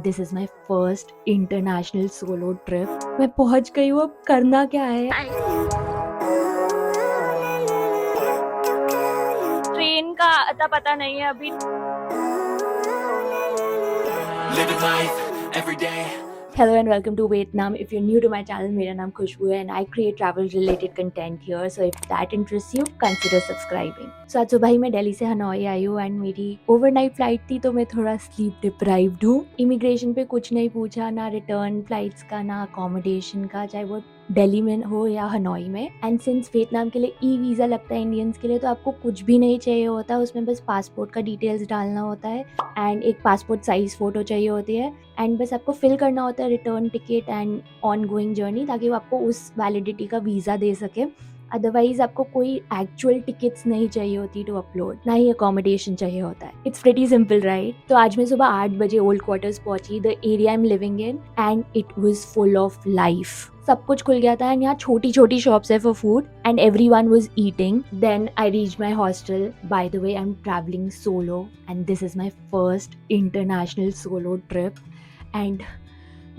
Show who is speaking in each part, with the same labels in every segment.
Speaker 1: And this is my first international solo trip. मैं पहुंच गई हूँ, अब करना क्या है। ट्रेन का अता पता नहीं है अभी। Hello and welcome to Vietnam. If you're new to my channel, मेरा नाम खुशबू है and I create travel related content here. So if that interests you, consider subscribing. So आज सुबह ही मैं दिल्ली से हनोई आई हूँ and मेरी ओवरनाइट फ्लाइट थी, तो मैं थोड़ा स्लीप डिप्राइव्ड हूँ। इमिग्रेशन पे कुछ नहीं पूछा, ना रिटर्न फ्लाइट्स का, ना अकोमोडेशन का, चाहे वो दिल्ली में हो या हनोई में। एंड सिंस वियतनाम के लिए ई वीज़ा लगता है इंडियंस के लिए, तो आपको कुछ भी नहीं चाहिए होता, उसमें बस पासपोर्ट का डिटेल्स डालना होता है एंड एक पासपोर्ट साइज फ़ोटो चाहिए होती है एंड बस आपको फिल करना होता है return ticket and on going journey, ताकि वो आपको उस वैलिडिटी का वीज़ा दे सके। अदरवाइज आपको कोई एक्चुअल टिकट्स नहीं चाहिए होती टू अपलोड, ना ही अकोमोडेशन चाहिए होता है। It's pretty simple right. तो आज मैं सुबह 8 बजे ओल्ड क्वार्टर्स पहुंची, the area I am living in, and it was full of life. सब कुछ खुल गया था एंड यहाँ छोटी छोटी शॉप्स है for food and everyone was eating. Then I reach my hostel. By the way I am travelling solo and this is my first international solo trip and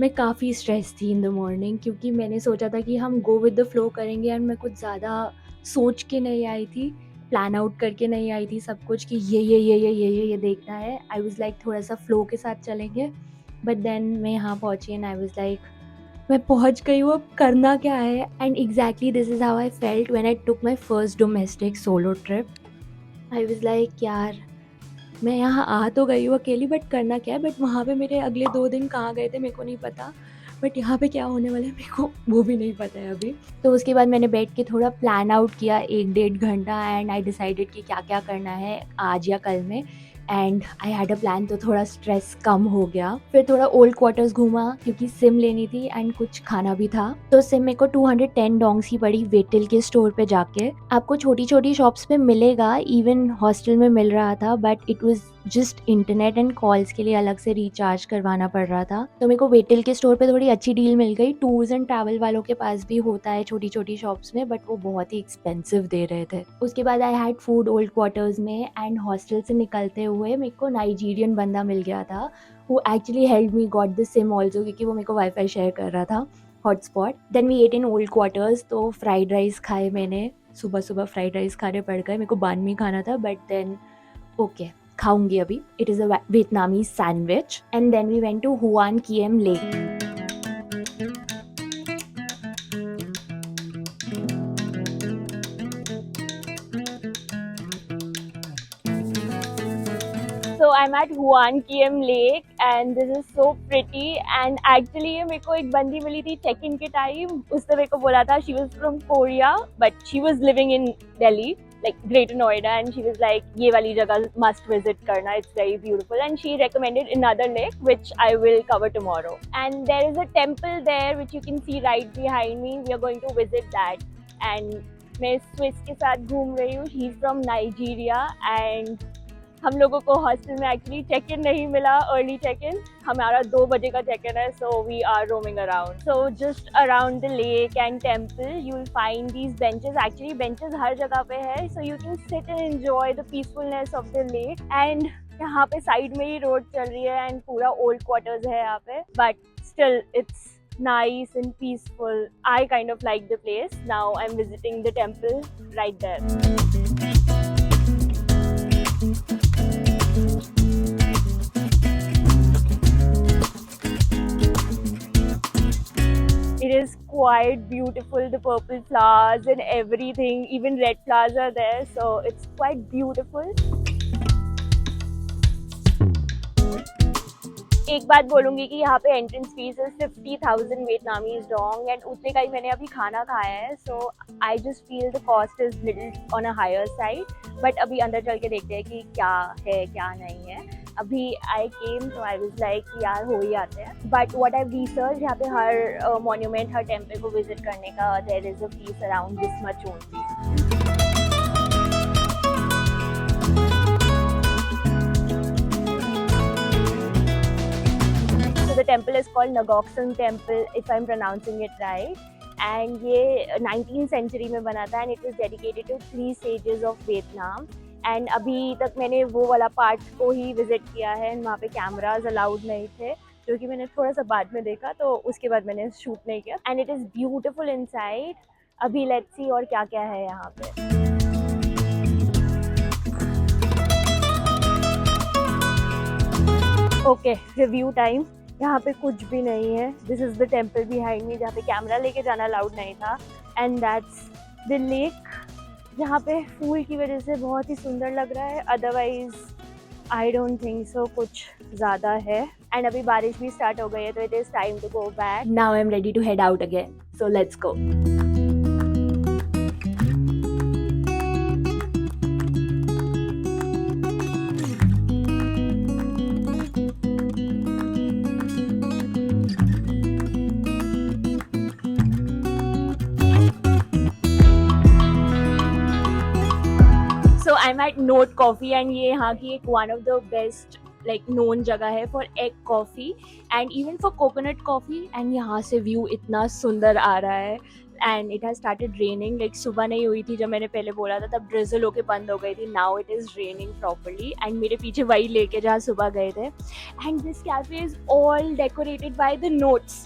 Speaker 1: मैं काफ़ी स्ट्रेस थी इन द मॉर्निंग, क्योंकि मैंने सोचा था कि हम go with the flow करेंगे एंड मैं कुछ ज़्यादा सोच के नहीं आई थी, प्लान आउट करके नहीं आई थी सब कुछ कि ये देखना है। आई वाज लाइक थोड़ा सा फ्लो के साथ चलेंगे, बट देन मैं यहाँ पहुँची एंड आई वाज लाइक मैं पहुँच गई हूँ, अब करना क्या है। And exactly this is how I felt when I took my first domestic solo trip. I was like यार, मैं यहाँ आ तो गई हूँ अकेली, बट करना क्या है। बट वहाँ पे मेरे अगले 2 दिन कहाँ गए थे मेरे को नहीं पता, बट यहाँ पे क्या होने वाला है मेरे को वो भी नहीं पता है अभी। तो उसके बाद मैंने बैठ के थोड़ा प्लान आउट किया 1-1.5 घंटा एंड आई डिसाइडेड कि क्या क्या करना है आज या कल में। And I had a plan, तो थोड़ा स्ट्रेस कम हो गया। फिर थोड़ा ओल्ड क्वार्टर्स घूमा क्योंकि सिम लेनी थी एंड कुछ खाना भी था। तो सिम मेरे को 210 डोंग्स की पड़ी वेटिल के स्टोर पे जाके। आपको छोटी छोटी शॉप्स पे मिलेगा, इवन हॉस्टल में मिल रहा था, but it was just internet and calls के लिए अलग से रिचार्ज करवाना पड़ रहा था। तो मेरे को वेटिल के स्टोर पे थोड़ी अच्छी डील मिल गई। टूर्स एंड ट्रैवल वालों के पास भी होता है छोटी छोटी शॉप्स में, बट वो बहुत ही एक्सपेंसिव दे रहे थे। उसके बाद I had food old quarters में एंड हॉस्टल से निकलते हुए मेरे को नाइजीरियन बंदा मिल गया था, who actually help me got the SIM also, क्योंकि वो मेरे को वाईफाई शेयर कर रहा था hotspot. Then we ate in old quarters. तो फ्राइड राइस खाए मैंने, सुबह सुबह फ्राइड राइस खाने पड़ गए। मेरे को बान में खाना था, बट देन ओके खाऊंगी अभी। It is a Vietnamese sandwich and then we went to Hoan Kiem lake. So I'm at Huan Kiem Lake and this is so pretty and actually ये मेरे को एक बंदी मिली थी चेक इन के time. उसने मेरे को बोला था she was from Korea but she was living in Delhi like Greater Noida and she was like ये वाली जगह must visit करना, it's very beautiful, and she recommended another lake which I will cover tomorrow. And there is a temple there which you can see right behind me. We are going to visit that and मैं Swiss के साथ घूम रही हूँ। He's from Nigeria and हम लोगों को hostel में एक्चुअली चेक इन नहीं मिला, अर्ली चेक इन, हमारा 2 बजे का चेक इन है। So we are roaming around. So just around the lake and temple you will find these benches. Actually benches हर जगह पे है, so you can sit and enjoy the peacefulness of the lake. And यहाँ पे side में ही road चल रही है एंड पूरा ओल्ड क्वार्टर्स है यहाँ पे, but still it's nice and peaceful. I kind of like the place. Now I'm visiting the temple right there. It is quite beautiful, the purple flowers and everything, even red flowers are there, so it's quite beautiful. एक बात बोलूँगी कि यहाँ पे entrance fees है 50,000 Vietnamese Dong and उतने का ही मैंने अभी खाना खाया है। So I just feel the cost is little on a higher side, but अभी अंदर चल के देखते हैं कि क्या है क्या नहीं है। अभी आई केम तो आई वाज लाइक यार हो ही आते हैं, बट व्हाट आई रिसर्च यहाँ पे हर मॉन्यूमेंट हर टेम्पल को विजिट करने का there is a fees around this much only. So the temple is called Nagoksung Temple, if I'm pronouncing it right. And ये 19th century में बना था and it was dedicated to 3 sages of Vietnam. And अभी तक मैंने वो वाला part को ही विजिट किया है, वहाँ पे कैमराज अलाउड नहीं थे। जो कि मैंने थोड़ा सा बाद में देखा, तो उसके बाद मैंने शूट नहीं किया। And it is beautiful inside. अभी लेट्स सी और क्या क्या है यहाँ पे। Okay, review time. यहाँ पे कुछ भी नहीं है। This is the temple behind me, जहाँ पे कैमरा लेके जाना अलाउड नहीं था। एंड दैट्स द लेक, जहाँ पे फूल की वजह से बहुत ही सुंदर लग रहा है। Otherwise I don't think so कुछ ज़्यादा है। एंड अभी बारिश भी स्टार्ट हो गई है, तो it is time to go back. Now I am ready to head out again, so let's go. I'm at Note Coffee and ये यहाँ की एक one of the best like known जगह है for egg coffee and even for coconut coffee। and यहाँ से view इतना सुंदर आ रहा है। and it has started raining, like सुबह नहीं हुई थी जब मैंने पहले बोला था, तब drizzle होके बंद हो गई थी। now it is raining properly and मेरे पीछे वही लेके जहाँ सुबह गए थे। and this cafe is all decorated by the notes,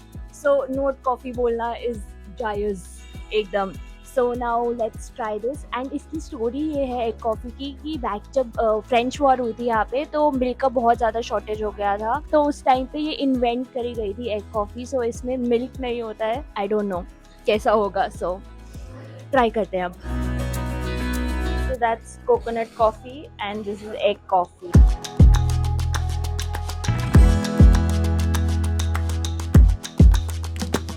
Speaker 1: so Note Coffee बोलना is जायज़ एकदम। So now let's try this. And इसकी स्टोरी ये है एक कॉफ़ी की कि बैक जब फ्रेंच वॉर हुई थी यहाँ पे, तो मिल्क का बहुत ज़्यादा शॉर्टेज हो गया था, तो उस टाइम पे ये इन्वेंट करी गई थी एग कॉफ़ी। सो इसमें मिल्क नहीं होता है। आई डोंट नो कैसा होगा, सो ट्राई करते हैं अब। So that's coconut coffee and this is egg coffee.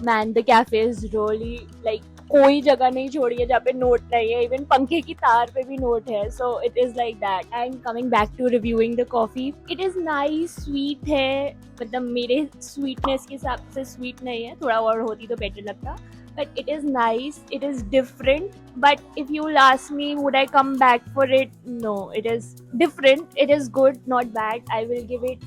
Speaker 1: Man the cafe is really like कोई जगह नहीं छोड़ी है जहाँ पे नोट नहीं है। इवन पंखे की तार पे भी नोट है। So it is like that. And coming back to reviewing the coffee, it is nice, sweet है। मतलब मेरे स्वीटनेस के हिसाब से स्वीट नहीं है, थोड़ा और होती तो बेटर लगता। but it is nice, it is different. But if you'll ask me would I come back for it, no, it is different, it is good, not bad. I will give it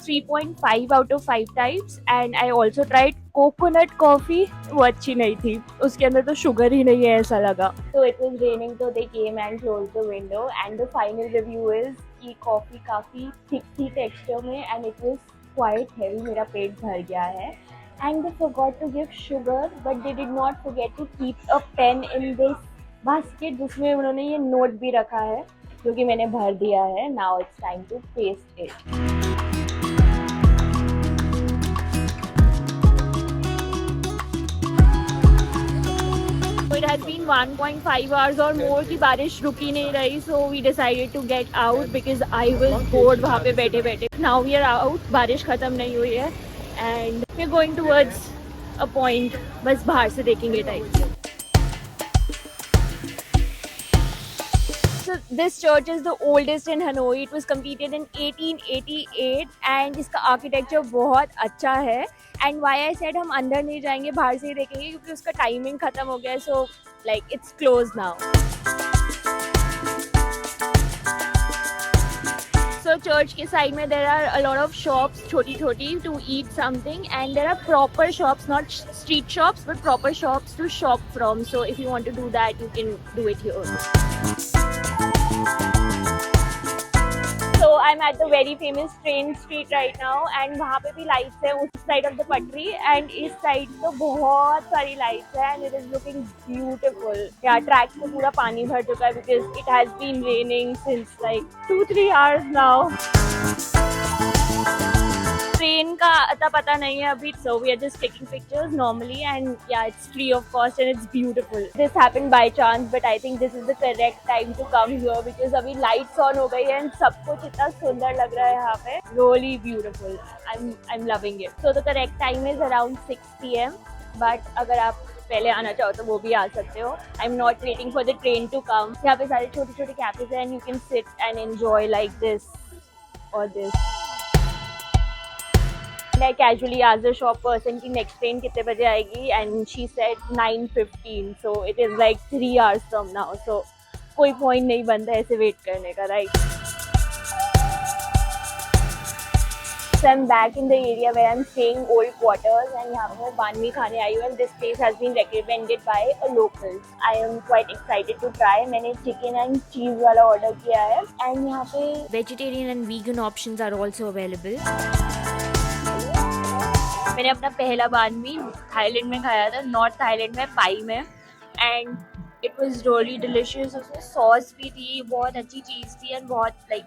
Speaker 1: 3.5 out of 5 types. And I also tried coconut coffee, वो अच्छी नहीं थी, उसके अंदर तो sugar ही नहीं है ऐसा लगा। तो इट वाज रेनिंग, तो they came and close the window. And the final review is कि कॉफी काफ़ी थिक थी टेक्सचर में and it was quite heavy, मेरा पेट भर गया है। And they forgot to give sugar, but they did not forget to keep a pen in this basket, जिसमें उन्होंने ये नोट भी रखा है जो कि मैंने भर दिया है। Now it's time to paste it. It has been 1.5 hours or more की बारिश रुक ही नहीं रही, so we decided to get out because I was bored वहाँ पे बैठे बैठे। Now we are out, बारिश खत्म नहीं हुई है and we're going towards a point, बस बाहर से देखेंगे type. So this church is the oldest in Hanoi. It was completed in 1888 and इसका आर्किटेक्चर बहुत अच्छा है। And why I said हम अंदर नहीं जाएंगे, बाहर से ही देखेंगे, क्योंकि उसका टाइमिंग खत्म हो गया है। So like it's closed now. So church के side में there are a lot of shops, छोटी छोटी, to eat something, and there are proper shops, not street shops, but proper shops to shop from. So if you want to do that, you can do it here. So I'm at the very famous train street right now, and वहाँ पे भी lights है उस side of the पटरी, and इस side तो बहुत सारी lights है, and it is looking beautiful. Yeah, track पे पूरा पानी भर चुका है because it has been raining since like 2-3 hours now. Train का अता पता नहीं है अभी, so we are just taking pictures normally, and yeah, it's free of cost and it's beautiful. This happened by chance, but I think this is the correct time to come here because अभी lights on हो गई है and सब कुछ इतना सुंदर लग रहा है यहाँ पे, really beautiful. I'm loving it. So the correct time is around 6 PM, but अगर आप पहले आना चाहो तो वो भी आ सकते हो। I'm not waiting for the train to come. यहाँ पे सारे छोटे छोटे cafes हैं and you can sit and enjoy like this or this. I casually asked the shop person कि next train कितने बजे आएगी, and she said 9:15. So it is like 3 hours from now. So कोई point नहीं बनता ऐसे wait करने का, right? So I'm back in the area where I'm staying, old quarters, and यहाँ पे मैं banh mi खाने आई हूँ, and this place has been recommended by a local. I am quite excited to try. मैंने chicken and cheese वाला order किया है, and यहाँ पे vegetarian and vegan options are also available. मैंने अपना पहला बान मी थाईलैंड में खाया था, नॉर्थ थाईलैंड में, पाई में, and it was really delicious. उसमें सॉस भी थी, बहुत अच्छी चीज़ थी, एंड बहुत like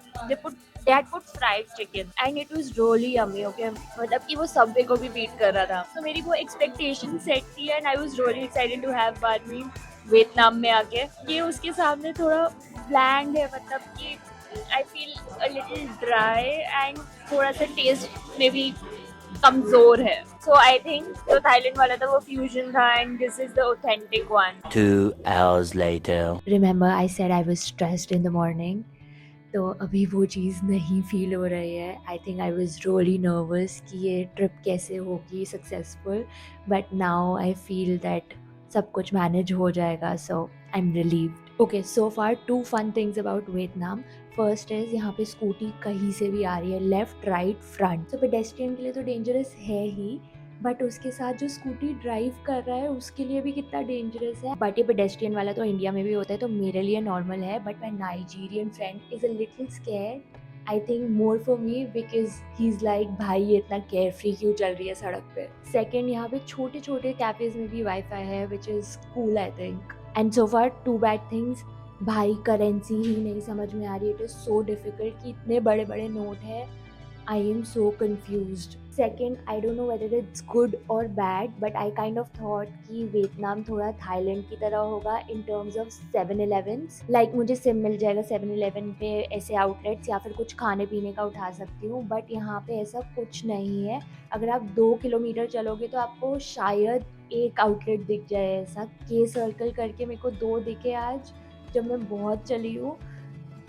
Speaker 1: they had put fried chicken and it was really yummy. Okay, मतलब कि वो सबवे को भी बीट कर रहा था. तो मेरी वो एक्सपेक्टेशन सेट थी and I was really excited to have banh mi Vietnam में आके. ये उसके सामने थोड़ा ब्लैंड है, मतलब कि I feel a little dry and थोड़ा सा टेस्ट में भी कमजोर है. सो आई थिंक जो थाईलैंड वाला था वो फ्यूजन था and this is the authentic one.
Speaker 2: 2 hours later.
Speaker 1: Remember I said I was stressed in the morning? तो अभी वो चीज़ नहीं फील हो रही है. I think I was really nervous कि ये ट्रिप कैसे होगी successful, but now I feel that सब कुछ मैनेज हो जाएगा. So I am relieved. Okay, so far 2 fun things about Vietnam. First is यहाँ पे स्कूटी कहीं से भी आ रही है, लेफ्ट राइट फ्रंट. तो पेडेस्ट्रियन के लिए तो डेंजरस है ही, बट उसके साथ जो स्कूटी ड्राइव कर रहा है उसके लिए भी कितना डेंजरस है. बट ये पेडेस्ट्रियन वाला तो इंडिया में भी होता है, तो मेरे लिए नॉर्मल है. But my Nigerian friend is a little scare, I think more for me, because he is like भाई ये इतना केयर फ्री क्यों चल रही है सड़क पे. सेकेंड, यहाँ पे छोटे छोटे कैफेज में भी वाईफाई है, which is cool I think. And so far 2 bad things. भाई करेंसी ही नहीं समझ में आ रही. इट इज़ सो डिफिकल्ट कि इतने बड़े बड़े नोट है. I am so confused. Second, I don't know whether it's good or bad, but I kind of thought कि वियतनाम थोड़ा थाईलैंड की तरह होगा in terms of 7-Elevens. Like मुझे सिम मिल जाएगा 7-Eleven पे ऐसे आउटलेट्स, या फिर कुछ खाने पीने का उठा सकती हूँ. बट यहाँ पे ऐसा कुछ नहीं है. अगर आप 2 किलोमीटर चलोगे तो आपको शायद एक आउटलेट दिख जाए. ऐसा के सर्कल करके मेरे को 2 दिखे आज जब मैं बहुत चली हूँ.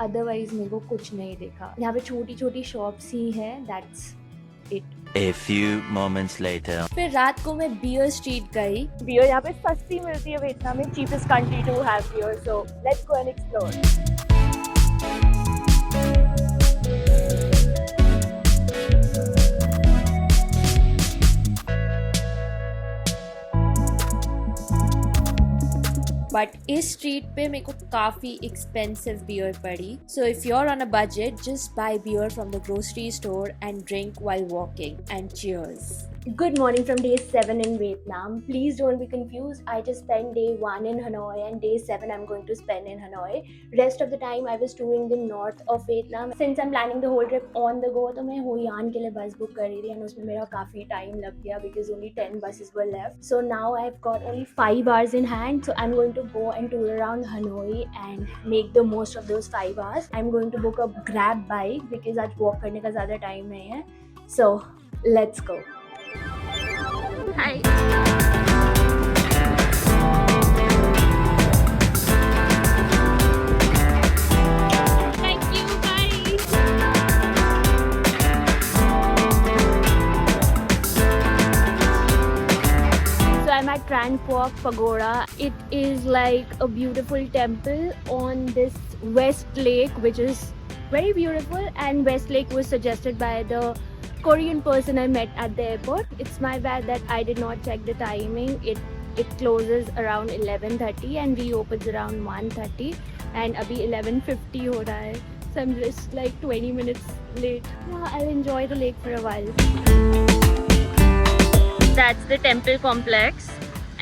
Speaker 1: अदरवाइज मेरे को कुछ नहीं देखा. यहाँ पे छोटी छोटी शॉप्स ही हैं. That's it.
Speaker 2: A few moments later.
Speaker 1: फिर रात को मैं बियर स्ट्रीट गई. बियर यहाँ पे सस्ती मिलती है वियतनाम में. Cheapest country to have beer, so let's go and explore. But इस स्ट्रीट पे मेरे को काफ़ी एक्सपेंसिव बियर पड़ी. So if you are on a budget, just buy beer from the grocery store and drink while walking. And cheers. Good morning from day 7 in Vietnam. Please don't be confused. I just spent day 1 in Hanoi and day 7 I'm going to spend in Hanoi. Rest of the time I was touring the north of Vietnam. Since I'm planning the whole trip on the go, तो मैं Hoi An के लिए बस book कर रही थी, and उसमें मेरा काफ़ी टाइम लग गया because only 10 buses were left. So now I've got only 5 hours in hand. So I'm going to go and tour around Hanoi and make the most of those 5 hours. I'm going to book a Grab bike because आज walk करने का ज़्यादा time नहीं है. So let's go. Hi. Thank you, guys. So I'm at Tran Quoc Pagoda. It is like a beautiful temple on this West Lake, which is very beautiful. And West Lake was suggested by the Korean person I met at the airport. It's my bad that I did not check the timing. It closes around 11:30 and reopens around 1:30, and abhi 11:50 ho raha hai. So I'm just like 20 minutes late. Yeah, I'll enjoy the lake for a while. That's the temple complex,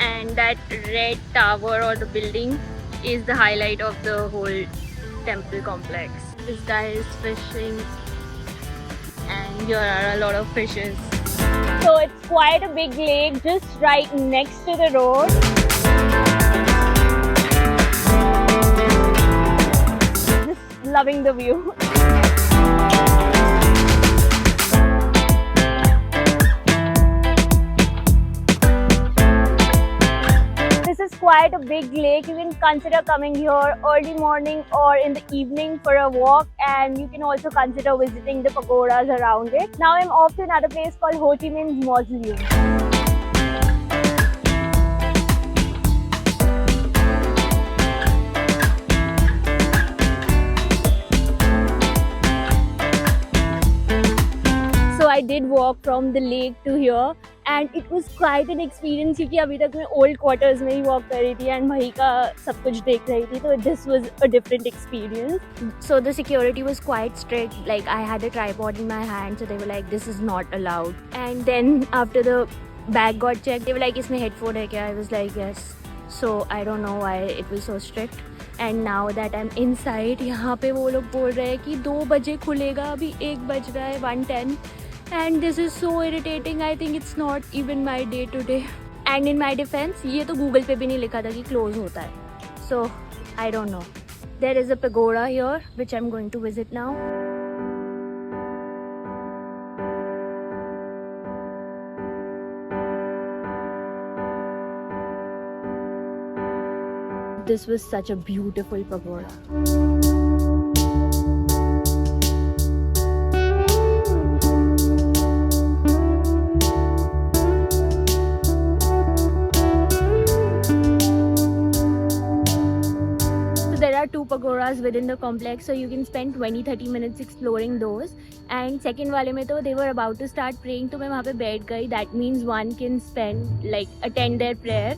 Speaker 1: and that red tower or the building is the highlight of the whole temple complex. This guy is fishing. And here are a lot of fishes. So it's quite a big lake just right next to the road. Just loving the view. This is quite a big lake. You can consider coming here early morning or in the evening for a walk, and you can also consider visiting the pagodas around it. Now I'm off to another place called Ho Chi Minh's Mausoleum. So I did walk from the lake to here, and it was quite an experience क्योंकि अभी तक मैं old quarters में ही walk कर रही थी and वहीं का सब कुछ देख रही थी, तो this was a different experience. So the security was quite strict, like I had a tripod in my hand, so they were like this is not allowed. And then after the bag got check, they were like इसमें headphone है क्या? I was like yes. So I don't know why it was so strict. And now that I am inside, यहाँ पे वो लोग बोल रहे हैं कि 2 बजे खुलेगा, अभी 1 बज रहा है, 1:10. And this is so irritating. I think it's not even my day today. And in my defense, ये तो Google पे भी नहीं लिखा था कि close होता है. So I don't know. There is a pagoda here which I'm going to visit now. This was such a beautiful pagoda. There are 2 pagodas within the complex, so you can spend 20-30 minutes exploring those. And second वाले में तो they were about to start praying, तो मैं वहाँ पे बैठ गई. That means one can spend like attend their prayer.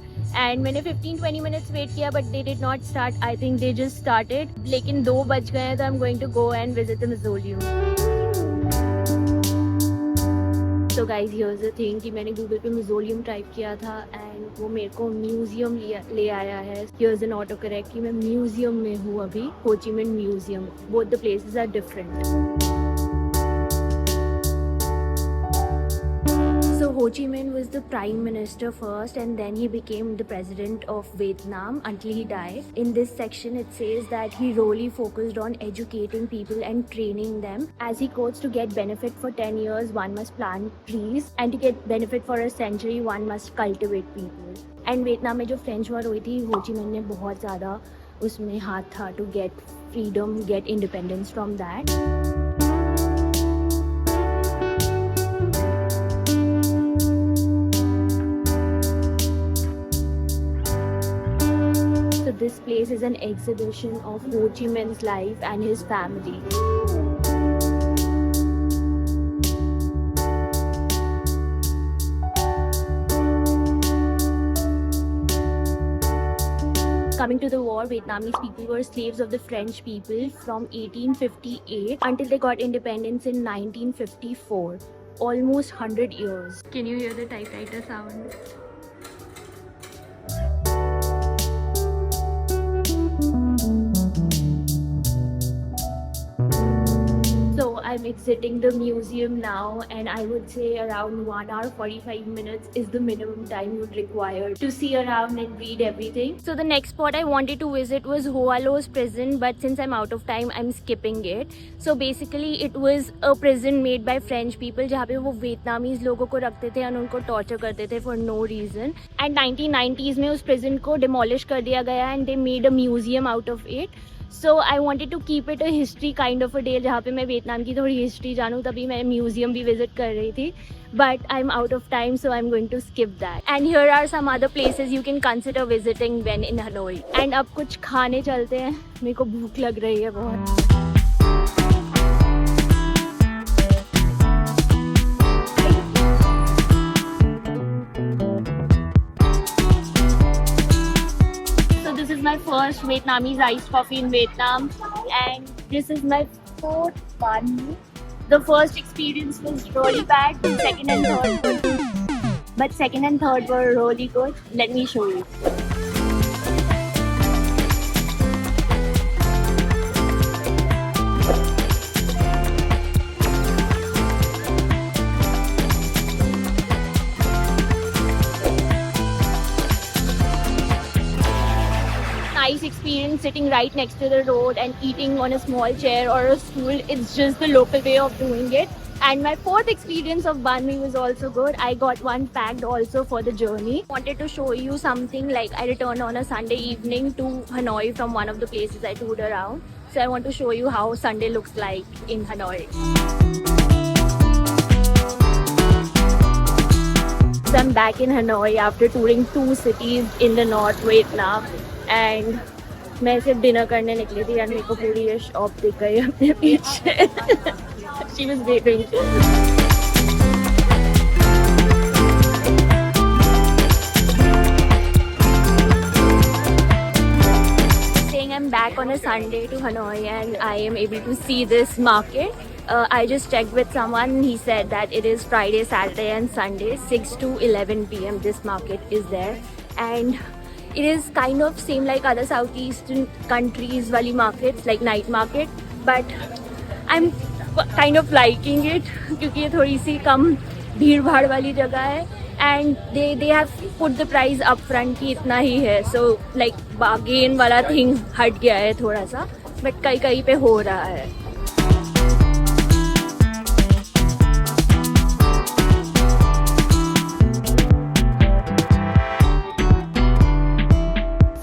Speaker 1: And मैंने 15-20 minutes wait किया, but they did not start. I think they just started. लेकिन 2 बज गए हैं, तो I'm going to go and visit the mausoleum. So guys, here's the thing कि मैंने Google पे म्यूजियम टाइप किया था एंड वो मेरे को म्यूजियम ले आया है. Here's an auto correct कि मैं म्यूजियम में हूँ अभी, हो ची मिन museum. Both the places are different. So Ho Chi Minh was the prime minister first and then he became the president of Vietnam until he died. In this section it says that he really focused on educating people and training them. As he quotes, to get benefit for 10 years one must plant trees and to get benefit for a century one must cultivate people. And Vietnam में जो French war हुई थी, Ho Chi Minh ने बहुत ज़्यादा उसमें हाथ था to get freedom, get independence from that. So this place is an exhibition of Ho Chi Minh's life and his family. Coming to the war, Vietnamese people were slaves of the French people from 1858 until they got independence in 1954. Almost 100 years. Can you hear the typewriter sound? So I'm exiting the museum now and I would say around 1 hour 45 minutes is the minimum time you would require to see around and read everything. So the next spot I wanted to visit was Hoa Lo's prison, but since I'm out of time I'm skipping it. So basically it was a prison made by French people जहाँ पे वो Vietnamese लोगों को रखते थे और उनको torture करते थे for no reason. And 1990s में उस prison को demolish कर दिया गया and they made a museum out of it. So I wanted to keep it a history kind of a day जहाँ पे मैं वियतनाम की थोड़ी हिस्ट्री जानूँ, तभी मैं म्यूजियम भी विजिट कर रही थी. But I'm out of time, so I'm going to skip that. And here are some other places you can consider visiting when in Hanoi. And अब कुछ खाने चलते हैं, मेरे को भूख लग रही है बहुत. My first Vietnamese iced coffee in Vietnam, and this is my 4th banh mi. The first experience was really bad, but second and third were really good. Let me show you. Nice experience sitting right next to the road and eating on a small chair or a stool. It's just the local way of doing it. And my 4th experience of banh mi was also good. I got one packed also for the journey. Wanted to show you something, like I returned on a Sunday evening to Hanoi from one of the places I toured around. So I want to show you how Sunday looks like in Hanoi. So I'm back in Hanoi after touring 2 cities in the North Vietnam. And मैं सिर्फ dinner करने निकली थी और मेरे को पूरी ये शॉप दिख गई अपने पीछे. She was waiting. on a Sunday to Hanoi and I am able to see this market. I just checked with someone. He said that it is Friday, Saturday and Sunday 6 to 11 p.m. This market is there, and it is kind of same like other southeastern countries wali markets, like night market, but I'm kind of liking it क्योंकि ये थोड़ी सी कम भीड़ भाड़ वाली जगह है, and they have put the price up front कि इतना ही है, so like bargain वाला thing हट गया है थोड़ा सा, but कहीं कहीं पे हो रहा है.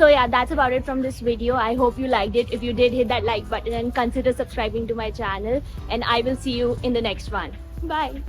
Speaker 1: So yeah, that's about it from this video. I hope you liked it. If you did, hit that like button and consider subscribing to my channel, and I will see you in the next one. Bye.